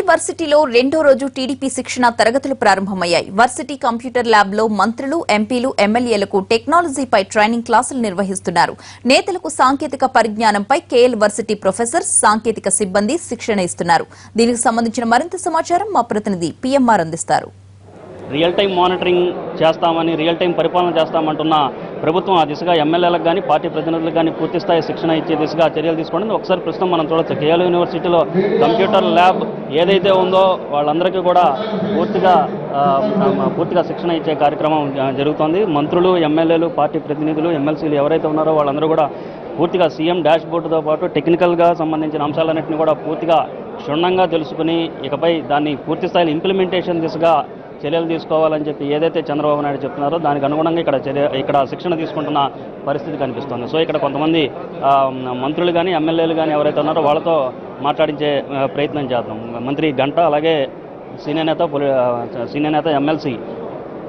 వర్సిటీలో రెండో రోజు టీడీపీ శిక్షణ తరగతులు ప్రారంభమయ్యాయి. వర్సిటీ కంప్యూటర్ ల్యాబ్ లో మంత్రులు, ఎంపీలు, ఎమ్మెల్యేలకు టెక్నాలజీపై ట్రైనింగ్ క్లాసులు నిర్వహిస్తున్నారు. నేతలకు సాంకేతిక పరిజ్ఞానంపై కేఎల్ వర్సిటీ ప్రొఫెసర్స్, సాంకేతిక సిబ్బంది శిక్షణ ఇస్తున్నారు. దీనికి సంబంధించిన మరింత సమాచారం మా ప్రతినిధి పిఎంఆర్ అందిస్తారు. రియల్ టైం మానిటరింగ్ చేస్తామని, రియల్ టైం పరిపాలన చేస్తామంటున్న ప్రభుత్వం ఆ దిశగా ఎమ్మెల్యేలకు కానీ, పార్టీ ప్రతినిధులకు కానీ పూర్తి స్థాయి శిక్షణ ఇచ్చే దిశగా చర్యలు తీసుకుంటుంది. ఒకసారి ప్రస్తుతం మనం చూడొచ్చు, కేఎల్ యూనివర్సిటీలో కంప్యూటర్ ల్యాబ్ ఏదైతే ఉందో వాళ్ళందరికీ కూడా పూర్తిగా శిక్షణ ఇచ్చే కార్యక్రమం జరుగుతోంది. మంత్రులు, ఎమ్మెల్యేలు, పార్టీ ప్రతినిధులు, ఎమ్మెల్సీలు ఎవరైతే ఉన్నారో వాళ్ళందరూ కూడా పూర్తిగా సీఎం డాష్ బోర్డుతో పాటు టెక్నికల్గా సంబంధించిన అంశాలన్నింటినీ కూడా పూర్తిగా క్షుణ్ణంగా తెలుసుకుని ఇకపై దాన్ని పూర్తి స్థాయిలో ఇంప్లిమెంటేషన్ దిశగా చర్యలు తీసుకోవాలని చెప్పి ఏదైతే చంద్రబాబు నాయుడు చెప్తున్నారో దానికి అనుగుణంగా ఇక్కడ శిక్షణ తీసుకుంటున్న పరిస్థితి కనిపిస్తోంది. సో ఇక్కడ కొంతమంది మంత్రులు కానీ, ఎమ్మెల్యేలు కానీ ఎవరైతే ఉన్నారో వాళ్ళతో మాట్లాడించే ప్రయత్నం చేద్దాం. మంత్రి గంట, అలాగే సీనియర్ నేత ఎమ్మెల్సీ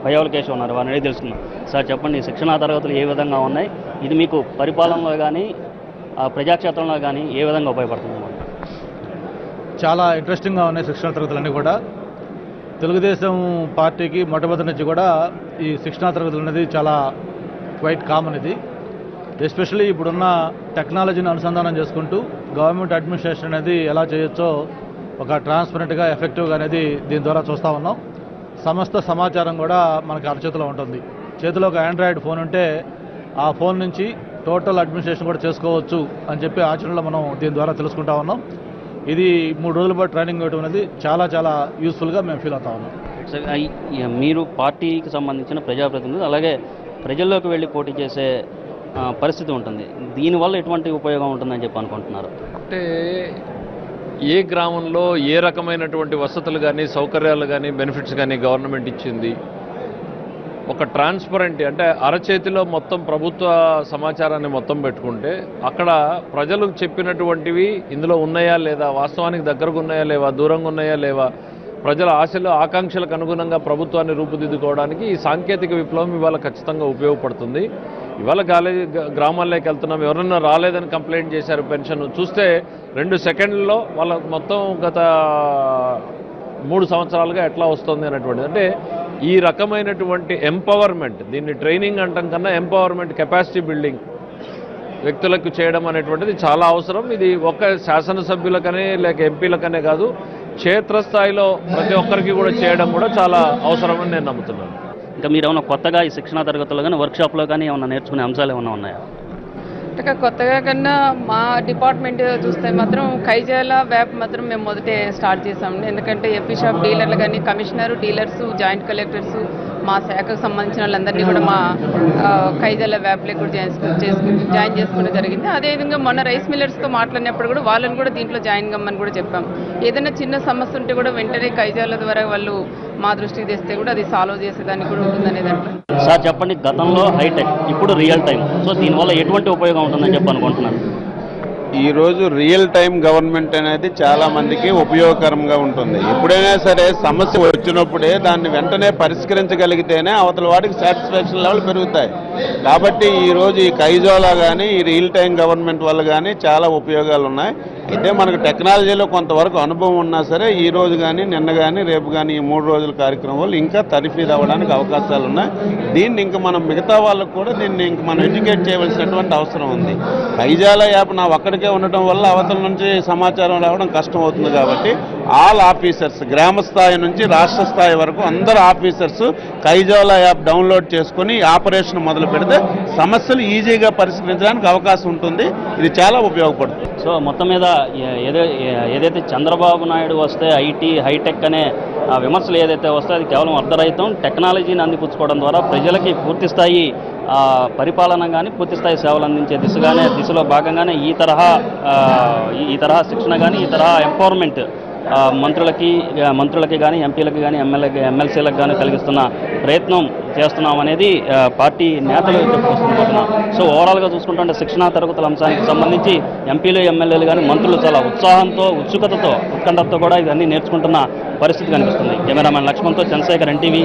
పయ్యావుల కేశవ్ ఉన్నారు, వారిని అడిగి తెలుసుకున్నాం. సార్ చెప్పండి, శిక్షణా తరగతులు ఏ విధంగా ఉన్నాయి? ఇది మీకు పరిపాలనలో కానీ, ప్రజాక్షేత్రంలో కానీ ఏ విధంగా ఉపయోగపడుతుంది? చాలా ఇంట్రెస్టింగ్గా ఉన్నాయి శిక్షణా తరగతులన్నీ కూడా. తెలుగుదేశం పార్టీకి మొట్టమొదటి నుంచి కూడా ఈ శిక్షణా తరగతులు అనేది చాలా క్వైట్ కామన్. ఇది ఎస్పెషల్లీ ఇప్పుడున్న టెక్నాలజీని అనుసంధానం చేసుకుంటూ గవర్నమెంట్ అడ్మినిస్ట్రేషన్ అనేది ఎలా చేయొచ్చో ఒక ట్రాన్స్పరెంట్గా, ఎఫెక్టివ్గా అనేది దీని ద్వారా చూస్తూ ఉన్నాం. సమస్త సమాచారం కూడా మనకి అరచేతిలో ఉంటుంది. చేతిలో ఒక ఆండ్రాయిడ్ ఫోన్ ఉంటే ఆ ఫోన్ నుంచి టోటల్ అడ్మినిస్ట్రేషన్ కూడా చేసుకోవచ్చు అని చెప్పి ఆచరణలో మనం దీని ద్వారా తెలుసుకుంటా ఉన్నాం. ఇది 3 రోజుల పాటు ట్రైనింగ్ ఇవ్వడం అనేది చాలా చాలా యూస్ఫుల్గా మేము ఫీల్ అవుతా ఉన్నాం. మీరు పార్టీకి సంబంధించిన ప్రజాప్రతినిధులు, అలాగే ప్రజల్లోకి వెళ్ళి పోటీ చేసే పరిస్థితి ఉంటుంది. దీనివల్ల ఎటువంటి ఉపయోగం ఉంటుందని చెప్పి అనుకుంటున్నారు? అంటే ఏ గ్రామంలో ఏ రకమైనటువంటి వసతులు కానీ, సౌకర్యాలు కానీ, బెనిఫిట్స్ కానీ గవర్నమెంట్ ఇచ్చింది, ఒక ట్రాన్స్పరెంట్ అంటే అరచేతిలో మొత్తం ప్రభుత్వ సమాచారాన్ని మొత్తం పెట్టుకుంటే అక్కడ ప్రజలు చెప్పినటువంటివి ఇందులో ఉన్నాయా లేదా, వాస్తవానికి దగ్గరకు ఉన్నాయా లేవా, దూరంగా ఉన్నాయా లేవా, ప్రజల ఆశలు, ఆకాంక్షలకు అనుగుణంగా ప్రభుత్వాన్ని రూపుదిద్దుకోవడానికి ఈ సాంకేతిక విప్లవం ఇవాళ ఖచ్చితంగా ఉపయోగపడుతుంది. ఇవాళ గ్రామాల్లోకి వెళ్తున్నాం, ఎవరన్నా రాలేదని కంప్లైంట్ చేశారు, పెన్షన్ చూస్తే 2 సెకండ్లలో వాళ్ళ మొత్తం గత 3 సంవత్సరాలుగా ఎట్లా వస్తుంది అనేటువంటిది. అంటే ఈ రకమైనటువంటి ఎంపవర్మెంట్, దీన్ని ట్రైనింగ్ అంటాం కన్నా ఎంపవర్మెంట్, కెపాసిటీ బిల్డింగ్ వ్యక్తులకు చేయడం అనేటువంటిది చాలా అవసరం. ఇది ఒక్క శాసనసభ్యులకనే లేక ఎంపీలకనే కాదు, క్షేత్రస్థాయిలో ప్రతి ఒక్కరికి కూడా చేయడం కూడా చాలా అవసరమని నేను నమ్ముతున్నాను. ఇంకా మీరు ఏమైనా కొత్తగా ఈ శిక్షణా తరగతుల్లో కానీ, వర్క్షాప్లో కానీ ఏమైనా నేర్చుకునే అంశాలు ఏమైనా ఉన్నాయా? అంటే కొత్తగా కన్నా మా డిపార్ట్మెంట్ చూస్తే మాత్రం కైజాల వ్యాప్ మాత్రం మేము మొదటే స్టార్ట్ చేసామండి. ఎందుకంటే ఎఫీ షాప్ డీలర్లు కానీ, కమిషనరు, డీలర్సు, జాయింట్ కలెక్టర్సు, మా శాఖకు సంబంధించిన వాళ్ళందరినీ కూడా మా కైజాల వ్యాప్లో కూడా జాయిన్ చేసుకోవడం జరిగింది. అదేవిధంగా మొన్న రైస్ మిల్లర్స్తో మాట్లాడినప్పుడు కూడా వాళ్ళని కూడా దీంట్లో జాయిన్ కమ్మని కూడా చెప్పాం. ఏదైనా చిన్న సమస్య ఉంటే కూడా వెంటనే కైజాల ద్వారా వాళ్ళు మా దృష్టికి తెస్తే కూడా అది సాల్వ్ చేసేదానికి కూడా ఉంటుందనే దాంట్లో. సార్ చెప్పండి, గతంలో హైటెక్, ఇప్పుడు రియల్ టైం, సో దీనివల్ల ఎటువంటి ఉపయోగం ఉంటుందని చెప్పి అనుకుంటున్నాను? ఈరోజు రియల్ టైం గవర్నమెంట్ అనేది చాలా మందికి ఉపయోగకరంగా ఉంటుంది. ఎప్పుడైనా సరే సమస్య వచ్చినప్పుడే దాన్ని వెంటనే పరిష్కరించగలిగితేనే అవతల వాడికి సాటిస్ఫాక్షన్ లెవెల్ పెరుగుతాయి. కాబట్టి ఈరోజు ఈ కైజోలా కానీ, ఈ రియల్ టైం గవర్నమెంట్ వల్ల కానీ చాలా ఉపయోగాలు ఉన్నాయి. అయితే మనకు టెక్నాలజీలో కొంతవరకు అనుభవం ఉన్నా సరే ఈ రోజు కానీ, నిన్న కానీ, రేపు కానీ ఈ 3 రోజుల కార్యక్రమం వల్ల ఇంకా తరిఫీదు అవ్వడానికి అవకాశాలు ఉన్నాయి. దీన్ని ఇంకా మనం మిగతా వాళ్ళకు కూడా దీన్ని ఇంక మనం ఎడ్యుకేట్ చేయవలసినటువంటి అవసరం ఉంది. కైజాలా యాప్ నా ఒక్కడికే ఉండటం వల్ల అవతల నుంచి సమాచారం రావడం కష్టం అవుతుంది. కాబట్టి ఆల్ ఆఫీసర్స్, గ్రామ స్థాయి నుంచి రాష్ట్ర స్థాయి వరకు అందరు ఆఫీసర్స్ కైజాలా యాప్ డౌన్లోడ్ చేసుకుని ఆపరేషన్ మొదలు పెడితే సమస్యలు ఈజీగా పరిష్కరించడానికి అవకాశం ఉంటుంది. ఇది చాలా ఉపయోగపడుతుంది. సో మొత్తం మీద ఏదైతే చంద్రబాబు నాయుడు వస్తే ఐటీ, హైటెక్ అనే విమర్శలు ఏదైతే వస్తే అది కేవలం అర్ధరహితం. టెక్నాలజీని అందిపుచ్చుకోవడం ద్వారా ప్రజలకి పూర్తి స్థాయి పరిపాలన కానీ, పూర్తి స్థాయి సేవలు అందించే దిశలో భాగంగానే ఈ తరహా శిక్షణ కానీ, ఈ తరహా ఎంపవర్మెంట్ మంత్రులకి కానీ, ఎంపీలకి కానీ, ఎమ్మెల్సీలకు కానీ కలిగిస్తున్న ప్రయత్నం చేస్తున్నాం అనేది పార్టీ నేతలు చెప్పుకొస్తున్నారు. సో ఓవరాల్గా చూసుకుంటుంటే శిక్షణా తరగతుల అంశానికి సంబంధించి ఎంపీలు, ఎమ్మెల్యేలు కానీ, మంత్రులు చాలా ఉత్సాహంతో, ఉత్సుకతతో, ఉత్కంఠతో కూడా ఇవన్నీ నేర్చుకుంటున్న పరిస్థితి కనిపిస్తుంది. కెమెరామెన్ లక్ష్మణ్తో చంద్రశేఖర్, ఎన్టీవీ.